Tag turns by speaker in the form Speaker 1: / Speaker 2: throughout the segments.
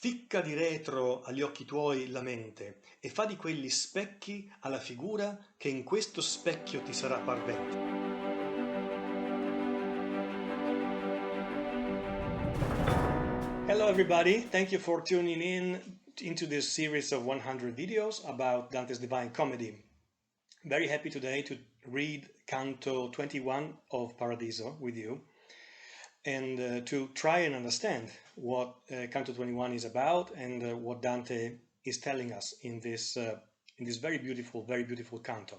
Speaker 1: Ficca di retro agli occhi tuoi la mente e fa di quelli specchi alla figura che in questo specchio ti sarà parvente. Hello everybody, thank you for tuning in into this series of 100 videos about Dante's Divine Comedy. Very happy today to read Canto 21 of Paradiso with you and to try and understand what Canto 21 is about and what Dante is telling us in this very beautiful canto.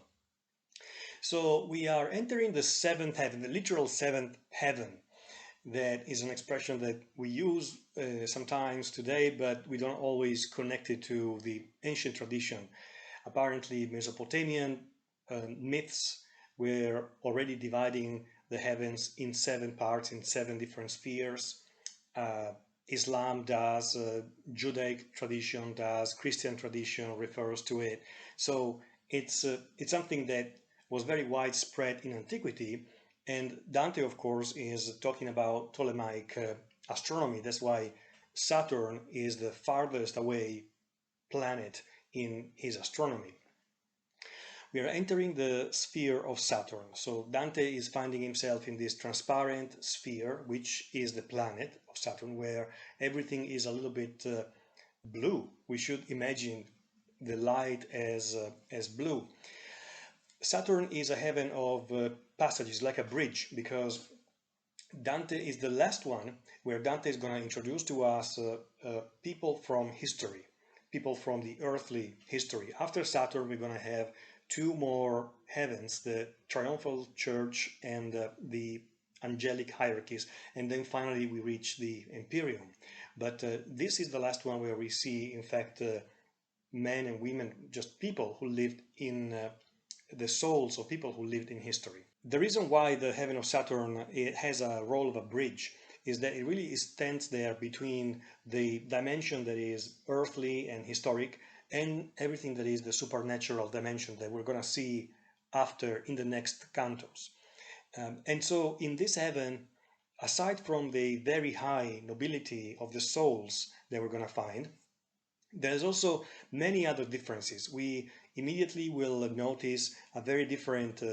Speaker 1: So we are entering the seventh heaven, the literal seventh heaven. That is an expression that we use sometimes today, but we don't always connect it to the ancient tradition. Apparently, Mesopotamian myths were already dividing the heavens in 7 parts, in 7 different spheres. Islam does, Judaic tradition does, Christian tradition refers to it. So it's something that was very widespread in antiquity. And Dante, of course, is talking about Ptolemaic astronomy. That's why Saturn is the farthest away planet in his astronomy. We are entering the sphere of Saturn. So Dante is finding himself in this transparent sphere, which is the planet of Saturn, where everything is a little bit blue. We should imagine the light as blue. Saturn is a heaven of passages, like a bridge, because Dante is the last one where Dante is going to introduce to us people from history, people from the earthly history. After Saturn, we're going to have 2 more heavens, the triumphal church and the angelic hierarchies, and then finally we reach the Empyrean. But this is the last one where we see, in fact, men and women, just people who lived in the souls of people who lived in history. The reason why the heaven of Saturn has a role of a bridge is that it really stands there between the dimension that is earthly and historic and everything that is the supernatural dimension that we're going to see after in the next cantos. And so in this heaven, aside from the very high nobility of the souls that we're going to find, there's also many other differences. We immediately will notice a very different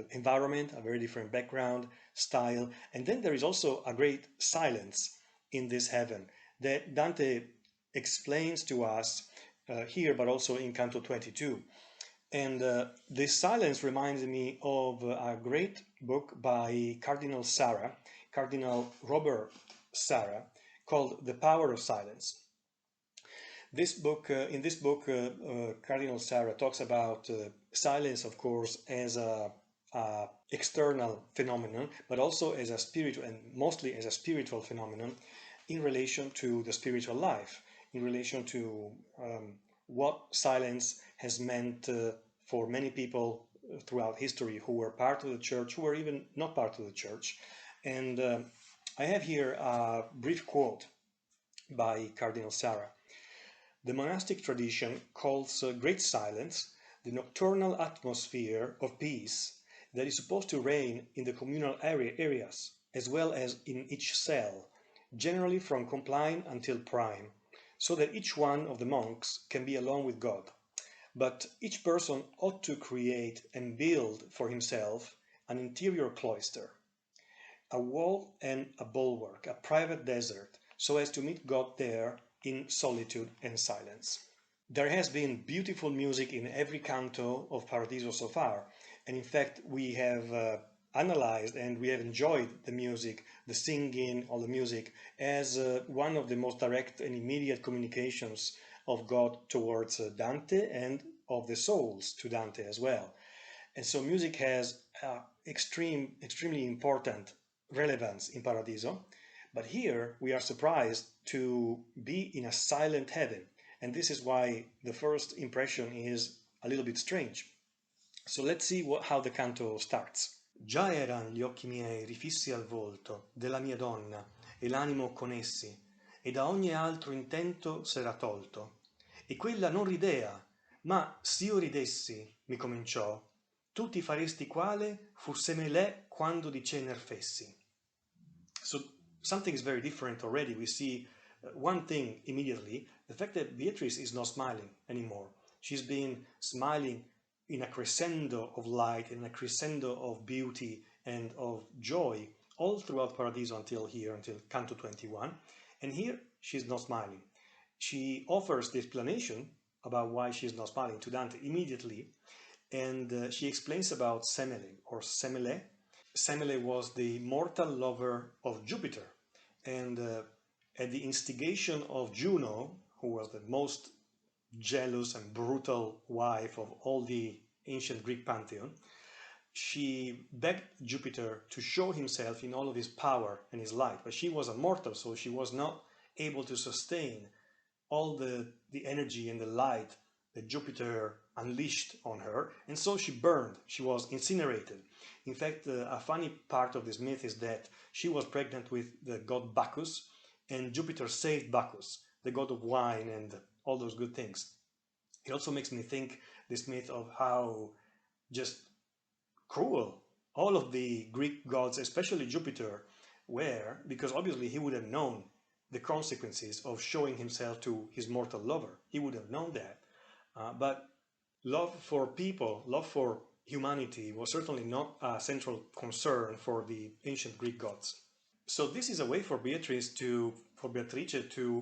Speaker 1: environment, a very different background, style, and then there is also a great silence in this heaven that Dante explains to us here, but also in Canto 22. And this silence reminds me of a great book by Cardinal Robert Sarah, called The Power of Silence. This book, in this book, Cardinal Sarah talks about silence, of course, as a external phenomenon, but also as a spiritual, and mostly as a spiritual phenomenon in relation to the spiritual life, in relation to what silence has meant for many people throughout history who were part of the church, who were even not part of the church. And I have here a brief quote by Cardinal Sarah. The monastic tradition calls great silence the nocturnal atmosphere of peace that is supposed to reign in the communal areas, as well as in each cell, generally from compline until prime, so that each one of the monks can be alone with God. But each person ought to create and build for himself an interior cloister, a wall and a bulwark, a private desert, so as to meet God there in solitude and silence. There has been beautiful music in every canto of Paradiso so far, and in fact we have analyzed and we have enjoyed the music, the singing, all the music, as one of the most direct and immediate communications of God towards Dante and of the souls to Dante as well. And so music has extremely important relevance in Paradiso. But here we are surprised to be in a silent heaven, and this is why the first impression is a little bit strange. So let's see how the canto starts. Già eran gli occhi miei rifissi al volto della mia donna e l'animo con essi, e da ogni altro intento s'era tolto. E quella non ridea, ma s'io ridessi, mi cominciò, tu ti faresti quale fusse me lè quando di cener fessi. So something is very different already. We see One thing immediately, the fact that Beatrice is not smiling anymore. She's been smiling in a crescendo of light, in a crescendo of beauty and of joy all throughout Paradiso until here, until Canto 21. And here she's not smiling. She offers the explanation about why she's not smiling to Dante immediately, and she explains about Semele or Semele. Semele was the mortal lover of Jupiter, and at the instigation of Juno, who was the most jealous and brutal wife of all the ancient Greek pantheon, she begged Jupiter to show himself in all of his power and his light. But she was a mortal, so she was not able to sustain all the energy and the light that Jupiter unleashed on her, and so she burned, she was incinerated. In fact, a funny part of this myth is that she was pregnant with the god Bacchus, and Jupiter saved Bacchus, the god of wine and all those good things. It also makes me think, this myth, of how just cruel all of the Greek gods, especially Jupiter, were, because obviously he would have known the consequences of showing himself to his mortal lover. He would have known that. But love for people, love for humanity was certainly not a central concern for the ancient Greek gods. So this is a way for Beatrice to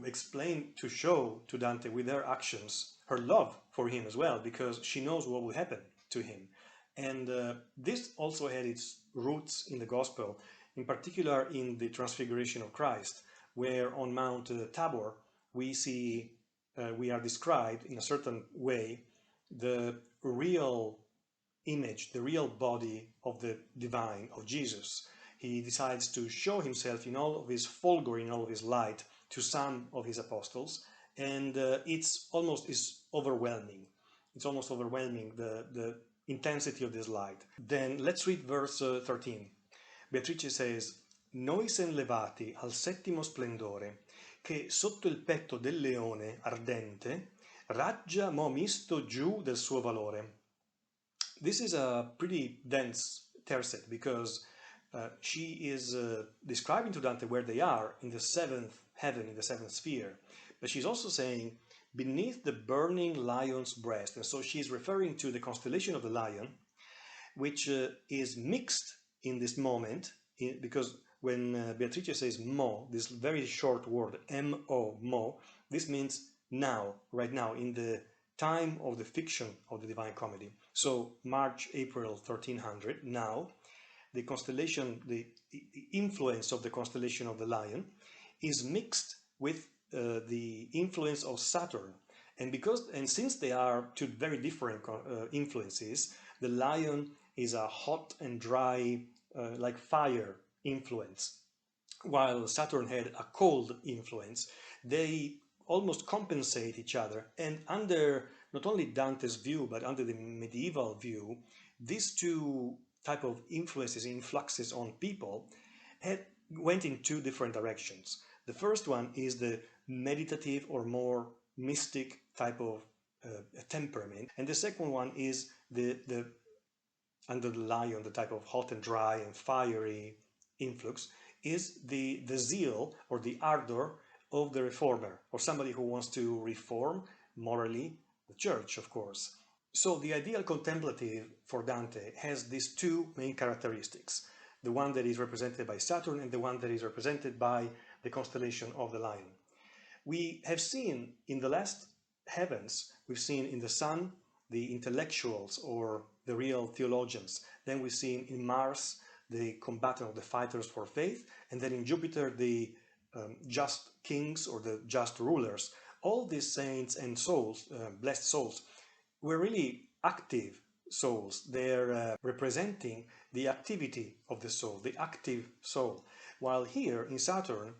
Speaker 1: explain, to show to Dante with her actions her love for him as well, because she knows what will happen to him. And this also had its roots in the Gospel, in particular in the Transfiguration of Christ, where on Mount Tabor we are described in a certain way the real image, the real body of the divine, of Jesus. He decides to show himself in all of his fulgor, in all of his light, to some of his apostles, and it's almost overwhelming. It's almost overwhelming, the intensity of this light. Then let's read verse 13. Beatrice says, Noi sen levati al settimo splendore, che sotto il petto del leone ardente raggia mo misto giù del suo valore. This is a pretty dense tercet, because she is describing to Dante where they are in the seventh heaven, in the seventh sphere, but she's also saying beneath the burning lion's breast, and so she's referring to the constellation of the lion, which is mixed in this moment, because when Beatrice says mo, this very short word, M-O, mo, this means now, right now, in the time of the fiction of the Divine Comedy. So March, April 1300, now, the constellation, the influence of the constellation of the lion is mixed with the influence of Saturn. And since they are two very different influences, the lion is a hot and dry, like fire influence, while Saturn had a cold influence. They almost compensate each other, and under not only Dante's view, but under the medieval view, these two type of influences, influxes on people, went in two different directions. The first one is the meditative or more mystic type of temperament, and the second one is the under the lion, the type of hot and dry and fiery influx, is the zeal or the ardor of the reformer, or somebody who wants to reform morally the church, of course. So the ideal contemplative for Dante has these two main characteristics, the one that is represented by Saturn and the one that is represented by the constellation of the lion. We have seen in the last heavens, we've seen in the sun the intellectuals or the real theologians, then we've seen in Mars the combatant or the fighters for faith, and then in Jupiter the just kings or the just rulers. All these saints and souls, blessed souls, were really active souls. They're representing the activity of the soul, the active soul. While here in Saturn,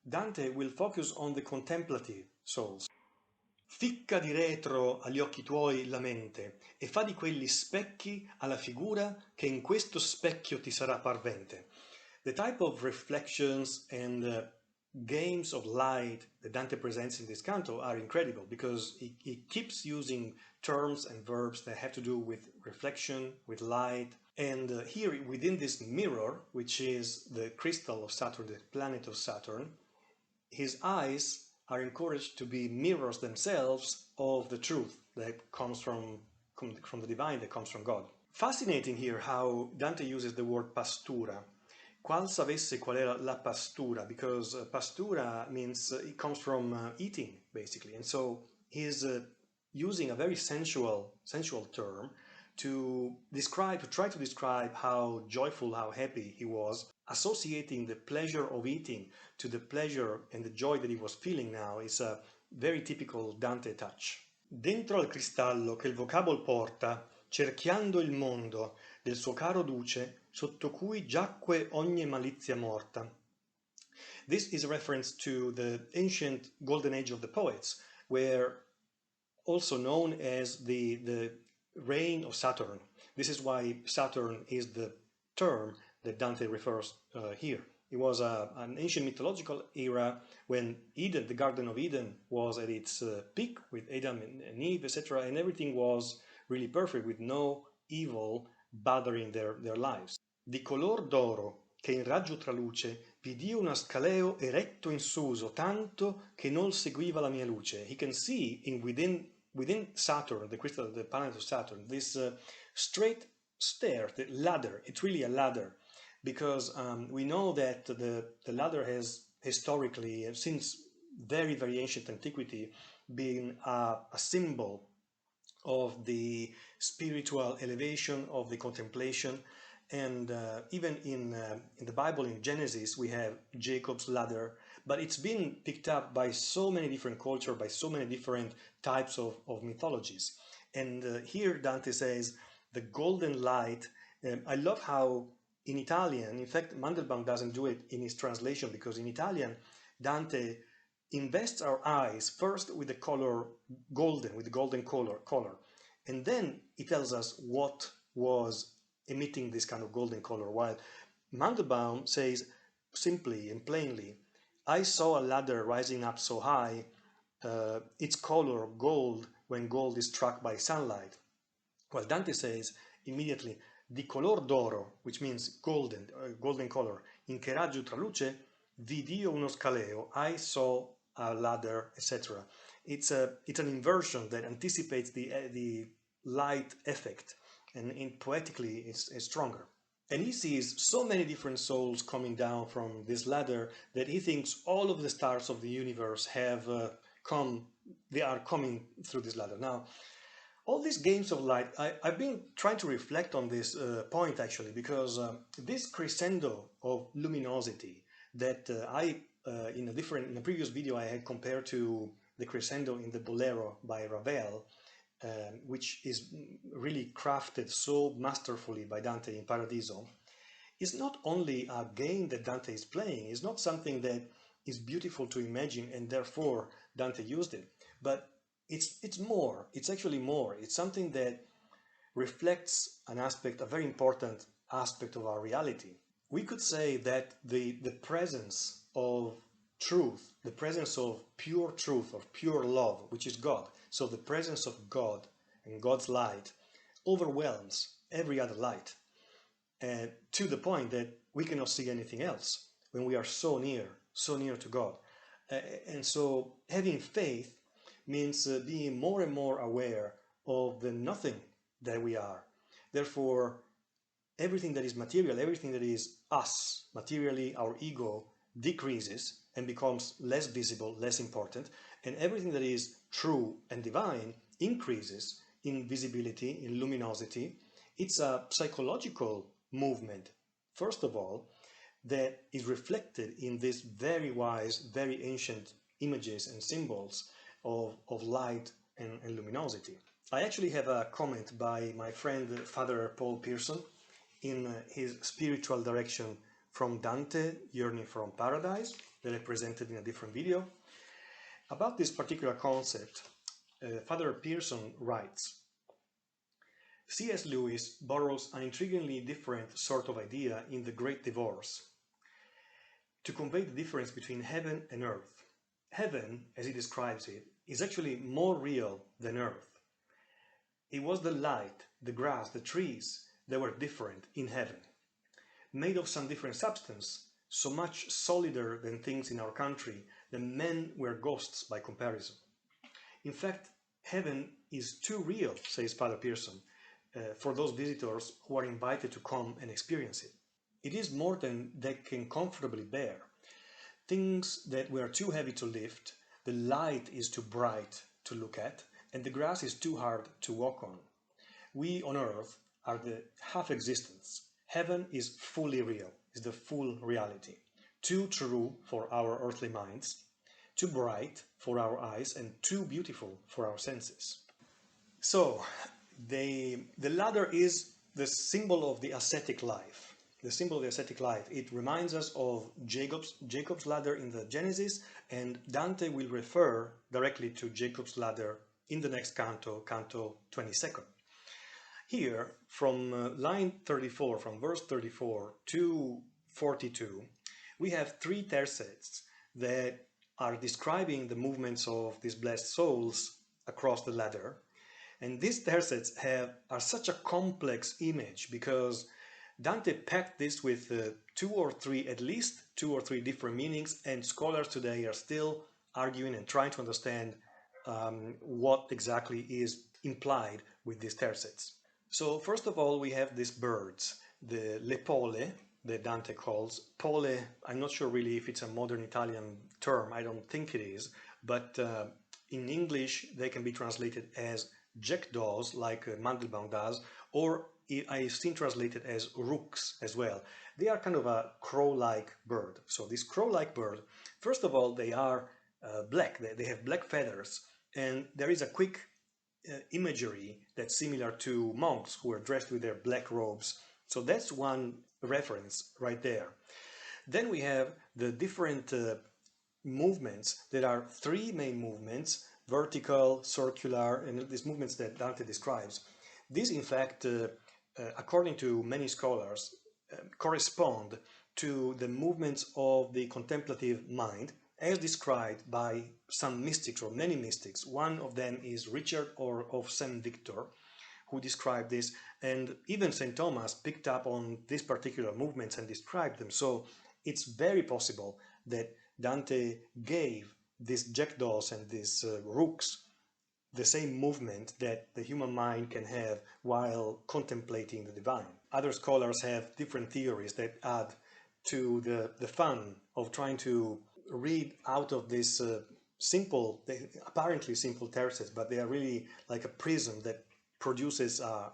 Speaker 1: Dante will focus on the contemplative souls. Ficca di retro agli occhi tuoi la mente e fa di quelli specchi alla figura che in questo specchio ti sarà parvente. The type of reflections and games of light that Dante presents in this canto are incredible, because he keeps using terms and verbs that have to do with reflection, with light. And here within this mirror, which is the crystal of Saturn, the planet of Saturn, his eyes are encouraged to be mirrors themselves of the truth that comes from the divine, that comes from God. Fascinating here how Dante uses the word pastura. Qual sapesse qual era la pastura, because pastura means it comes from eating, basically. And so he's using a very sensual term to try to describe how joyful, how happy he was, associating the pleasure of eating to the pleasure and the joy that he was feeling now is a very typical Dante touch. Dentro al cristallo che il vocabolo porta, cerchiando il mondo del suo caro duce, sotto cui giacque ogni malizia morta. This is a reference to the ancient golden age of the poets, where also known as the reign of Saturn. This is why Saturn is the term that Dante refers here. It was an ancient mythological era when Eden, the Garden of Eden, was at its peak with Adam and Eve, etc., and everything was really perfect with no evil bothering their lives. Di color d'oro che in raggio traluce vidi uno scaleo eretto in suso tanto che non seguiva la mia luce. He can see within Saturn, the crystal, the planet of Saturn, this straight stair, the ladder. It's really a ladder, because we know that the ladder has historically, since very, very ancient antiquity, been a symbol of the spiritual elevation, of the contemplation. And even in the Bible, in Genesis, we have Jacob's ladder, but it's been picked up by so many different cultures, by so many different types of mythologies. And here Dante says, the golden light. I love how in Italian, in fact, Mandelbaum doesn't do it in his translation, because in Italian, Dante invests our eyes first with the color golden, with the golden color, and then he tells us what was emitting this kind of golden color, while Mandelbaum says simply and plainly, I saw a ladder rising up so high, its color gold when gold is struck by sunlight. Well, Dante says immediately, di color d'oro, which means golden, golden color, in che raggio traluce, vidi uno scaleo, I saw a ladder, etc. It's an inversion that anticipates the light effect, and poetically is stronger. And he sees so many different souls coming down from this ladder that he thinks all of the stars of the universe have they are coming through this ladder. Now, all these games of light, I've been trying to reflect on this point actually, because this crescendo of luminosity that in a previous video I had compared to the crescendo in the Bolero by Ravel, which is really crafted so masterfully by Dante in Paradiso, is not only a game that Dante is playing, it's not something that is beautiful to imagine and therefore Dante used it, but it's more, it's actually more. It's something that reflects an aspect, a very important aspect of our reality. We could say that the presence of truth, the presence of pure truth, of pure love, which is God, so the presence of God and God's light overwhelms every other light, to the point that we cannot see anything else when we are so near to God. And so having faith means being more and more aware of the nothing that we are. Therefore, everything that is material, everything that is us, materially, our ego, decreases and becomes less visible, less important, and everything that is true and divine increases in visibility, in luminosity. It's a psychological movement, first of all, that is reflected in these very wise, very ancient images and symbols of light and luminosity. I actually have a comment by my friend Father Paul Pearson in his spiritual direction from Dante, Yearning from Paradise, that I presented in a different video. About this particular concept, Father Pearson writes, C.S. Lewis borrows an intriguingly different sort of idea in The Great Divorce to convey the difference between heaven and earth. Heaven, as he describes it, is actually more real than earth. It was the light, the grass, the trees that were different in heaven, made of some different substance, so much solider than things in our country the men were ghosts by comparison. In fact, heaven is too real, says Father Pearson, for those visitors who are invited to come and experience it. It is more than they can comfortably bear. Things that were too heavy to lift, the light is too bright to look at, and the grass is too hard to walk on. We on earth are the half existence. Heaven is fully real, is the full reality. Too true for our earthly minds, too bright for our eyes, and too beautiful for our senses. So, the ladder is the symbol of the ascetic life. The symbol of the ascetic life. It reminds us of Jacob's ladder in the Genesis, and Dante will refer directly to Jacob's ladder in the next canto, Canto XXI. Here, from line 34, from verse 34 to 42, we have three tercets that are describing the movements of these blessed souls across the ladder. And these tercets are such a complex image because Dante packed this with at least two or three different meanings, and scholars today are still arguing and trying to understand what exactly is implied with these tercets. So first of all, we have these birds, the le pole, that Dante calls. Pole, I'm not sure really if it's a modern Italian term, I don't think it is, but in English they can be translated as jackdaws, like Mandelbaum does, or I've seen translated as rooks as well. They are kind of a crow-like bird. So this crow-like bird, first of all, they are black. They have black feathers, and there is a quick imagery that's similar to monks who are dressed with their black robes. So that's one reference right there. Then we have the different movements. There are three main movements: vertical, circular, and these movements that Dante describes. These, in fact, according to many scholars, correspond to the movements of the contemplative mind, as described by some mystics, or many mystics. One of them is Richard of Saint Victor, who described this, and even St. Thomas picked up on these particular movements and described them. So it's very possible that Dante gave these jackdaws and these rooks the same movement that the human mind can have while contemplating the divine. Other scholars have different theories that add to the fun of trying to read out of this apparently simple tercets, but they are really like a prism that produces a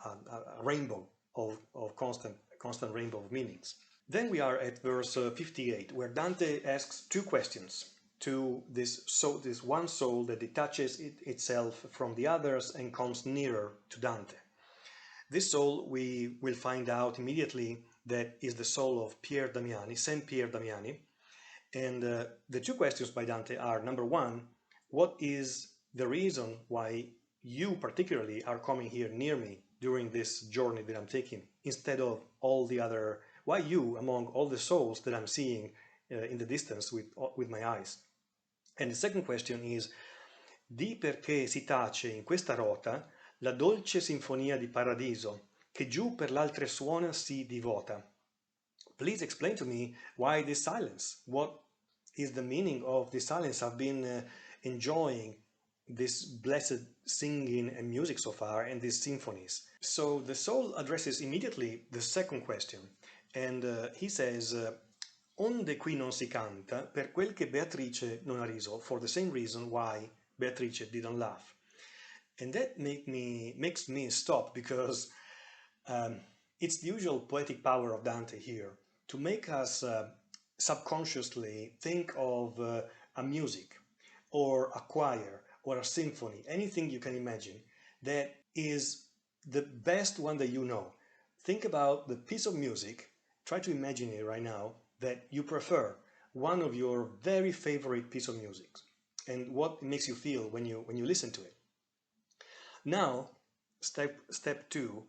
Speaker 1: rainbow of constant rainbow of meanings. Then we are at verse 58, where Dante asks two questions to this one soul that detaches itself from the others and comes nearer to Dante. This soul, we will find out immediately, that is the soul of Pier Damiani, Saint Pier Damiani. And the two questions by Dante are, number one, what is the reason why you particularly are coming here near me during this journey that I'm taking, instead of all the other, why you among all the souls that I'm seeing in the distance with my eyes? And the second question is, di perché si tace in questa rota la dolce sinfonia di paradiso, che giù per l'altre suona si divota. Please explain to me why this silence. What is the meaning of this silence? I've been enjoying this blessed singing and music so far, and these symphonies. So the soul addresses immediately the second question, and he says, onde qui non si canta, per quel che Beatrice non ha riso, for the same reason why Beatrice didn't laugh. And that makes me stop, because it's the usual poetic power of Dante here to make us subconsciously think of a music or a choir or a symphony, anything you can imagine that is the best one that you know. Think about the piece of music, try to imagine it right now, that you prefer, one of your very favorite piece of music, and what it makes you feel when you listen to it. Now, step two,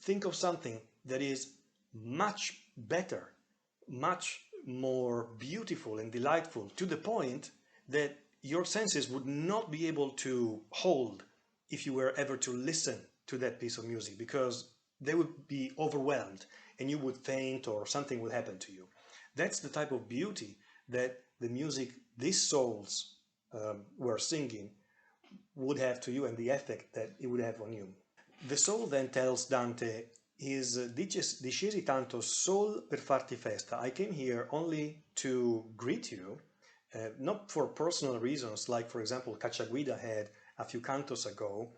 Speaker 1: think of something that is much better, much more beautiful and delightful, to the point that your senses would not be able to hold if you were ever to listen to that piece of music, because they would be overwhelmed and you would faint or something would happen to you. That's the type of beauty that the music these souls were singing would have to you and the effect that it would have on you. The soul then tells Dante, discesi tanto sol per farti festa. I came here only to greet you, not for personal reasons, like, for example, Cacciaguida had a few cantos ago.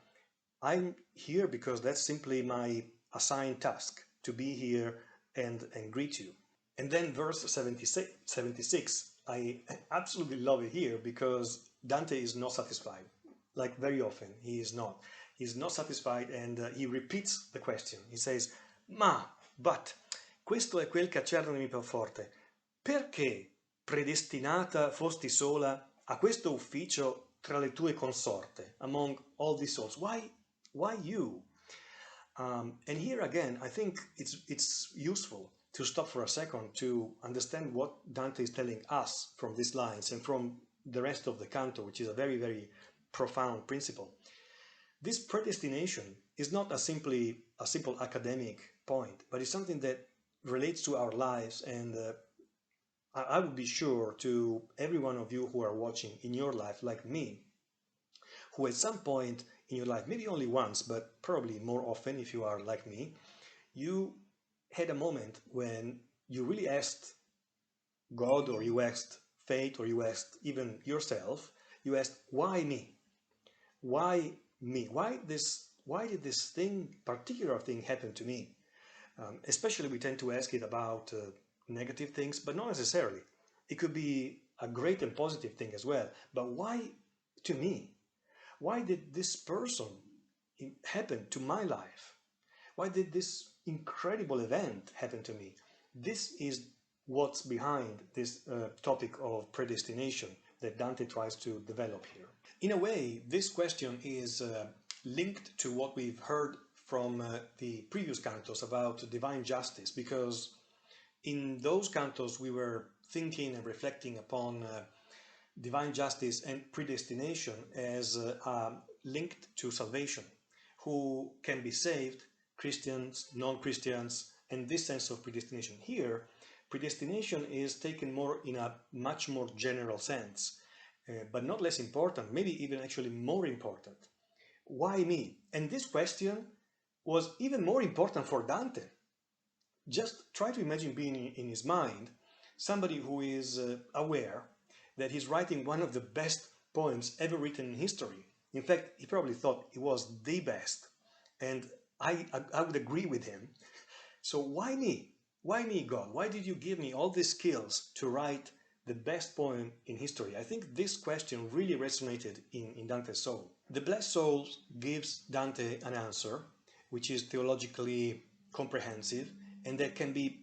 Speaker 1: I'm here because that's simply my assigned task, to be here and greet you. And then verse 76, I absolutely love it here because Dante is not satisfied. Like very often, he is not. He's not satisfied, and he repeats the question. He says, but, questo è quel che accernami per forte. Perché predestinata fosti sola a questo ufficio tra le tue consorte, among all these souls? Why you? And here again, I think it's useful to stop for a second to understand what Dante is telling us from these lines and from the rest of the canto, which is a very, very profound principle. This predestination is not a simple academic point, but it's something that relates to our lives, and I would be sure to every one of you who are watching in your life, like me, who at some point in your life, maybe only once, but probably more often if you are like me, you had a moment when you really asked God, or you asked fate, or you asked even yourself, you asked, why me? Why me? Why did this particular thing happen to me? Especially we tend to ask it about negative things, but not necessarily. It could be a great and positive thing as well. But why to me? Why did this person happen to my life? Why did this incredible event happen to me? This is what's behind this topic of predestination that Dante tries to develop here. In a way, this question is linked to what we've heard from the previous cantos about divine justice, because in those cantos we were thinking and reflecting upon divine justice and predestination as linked to salvation. Who can be saved, Christians, non-Christians, and this sense of predestination. Here, predestination is taken more in a much more general sense, but not less important, maybe even actually more important. Why me? And this question was even more important for Dante. Just try to imagine being in his mind somebody who is aware that he's writing one of the best poems ever written in history. In fact, he probably thought it was the best, and I would agree with him. So why me? Why me, God? Why did you give me all these skills to write the best poem in history? I think this question really resonated in Dante's soul. The Blessed Soul gives Dante an answer, which is theologically comprehensive, and that can be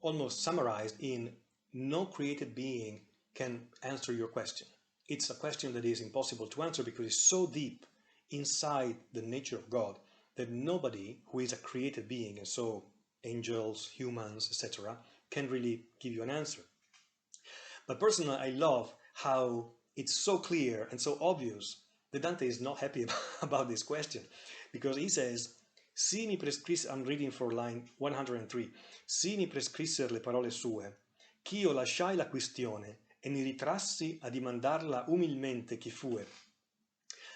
Speaker 1: almost summarized in no created being can answer your question. It's a question that is impossible to answer because it's so deep inside the nature of God that nobody who is a created being, and so angels, humans, etc., can really give you an answer. But personally, I love how it's so clear and so obvious that Dante is not happy about this question, because he says, si mi prescrisse, I'm reading for line 103, si mi prescrissero le parole sue, ch'io lasciai la quistione e mi ritrassi a dimandarla umilmente chi fue.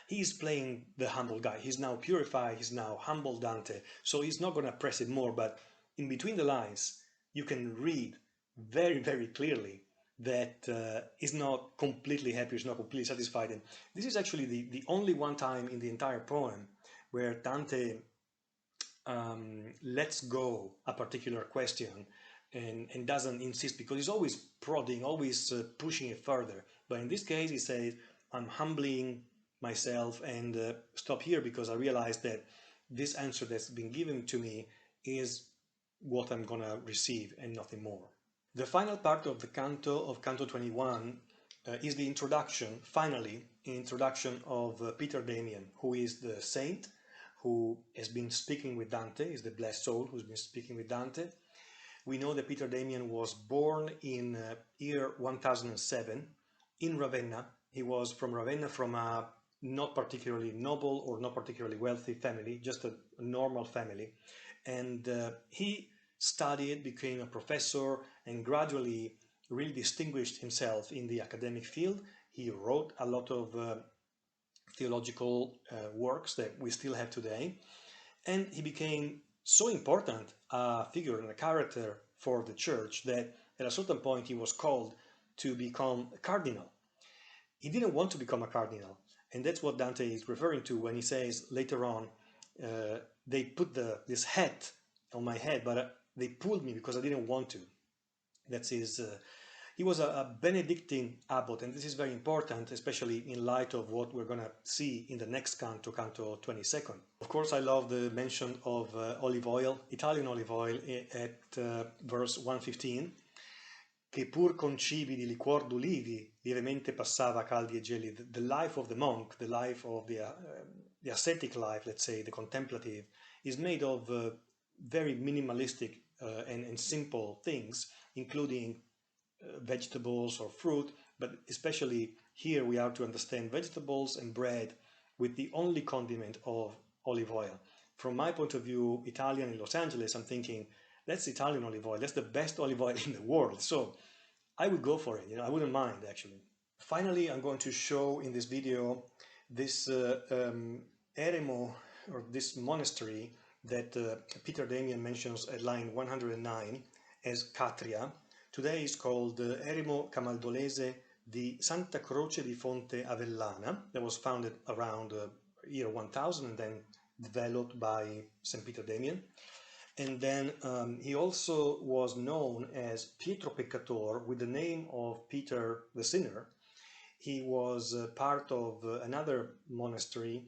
Speaker 1: He's playing the humble guy. He's now purified, he's now humble Dante, so he's not going to press it more, but in between the lines, you can read very, very clearly that he's not completely happy, he's not completely satisfied. And this is actually the only one time in the entire poem where Dante lets go a particular question and doesn't insist, because he's always prodding, always pushing it further. But in this case, he says, I'm humbling myself and stop here because I realize that this answer that's been given to me is what I'm gonna receive and nothing more. The final part of the canto of Canto 21 is the introduction, finally, introduction of Peter Damian, who is the saint who has been speaking with Dante, is the blessed soul who's been speaking with Dante. We know that Peter Damian was born in year 1007 in Ravenna. He was from Ravenna, from a not particularly noble or not particularly wealthy family, just a normal family. And he studied, became a professor, and gradually really distinguished himself in the academic field. He wrote a lot of theological works that we still have today, and he became so important a figure and a character for the church that at a certain point he was called to become a cardinal. He didn't want to become a cardinal, and that's what Dante is referring to when he says later on, they put this hat on my head, but they pulled me because I didn't want to. That's his. He was a Benedictine abbot, and this is very important, especially in light of what we're going to see in the next canto, Canto XXI. Of course, I love the mention of olive oil, Italian olive oil, at verse 115, che pur con cibi di liquor d'ulivi lievemente passava caldi e gelidi. The life of the monk, the life of the ascetic life, let's say, the contemplative, is made of very minimalistic and simple things, including vegetables or fruit, but especially here we are to understand vegetables and bread with the only condiment of olive oil. From my point of view, Italian in Los Angeles, I'm thinking, that's Italian olive oil, that's the best olive oil in the world, so I would go for it, I wouldn't mind actually. Finally, I'm going to show in this video this eremo, or this monastery that Peter Damian mentions at line 109 as Catria. Today is called Eremo Camaldolese di Santa Croce di Fonte Avellana, that was founded around year 1000 and then developed by St. Peter Damian. And then he also was known as Pietro Peccator with the name of Peter the Sinner. He was part of another monastery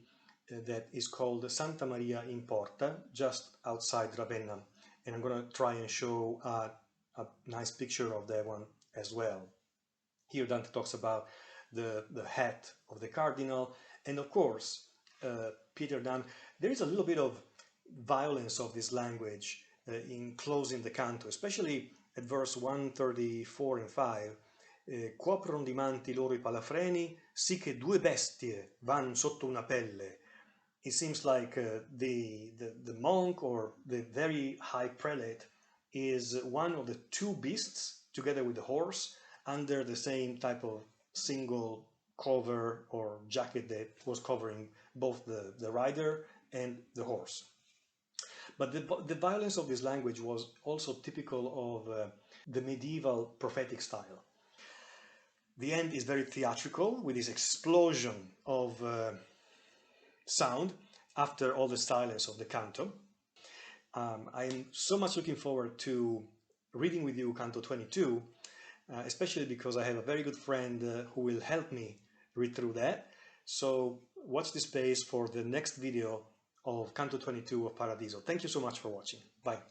Speaker 1: that is called Santa Maria in Porta, just outside Ravenna. And I'm going to try and show a nice picture of that one as well. Here Dante talks about the hat of the cardinal, and of course Peter Damian. There is a little bit of violence of this language in closing the canto, especially at verse 134 and 5. Copron di manti loro I palafreni, sì che due bestie van sotto una pelle. It seems like the monk or the very high prelate is one of the two beasts together with the horse under the same type of single cover or jacket that was covering both the rider and the horse. But the violence of this language was also typical of the medieval prophetic style. The end is very theatrical with this explosion of sound after all the silence of the canto. I'm so much looking forward to reading with you Canto 22, especially because I have a very good friend who will help me read through that. So watch this space for the next video of Canto 22 of Paradiso. Thank you so much for watching. Bye.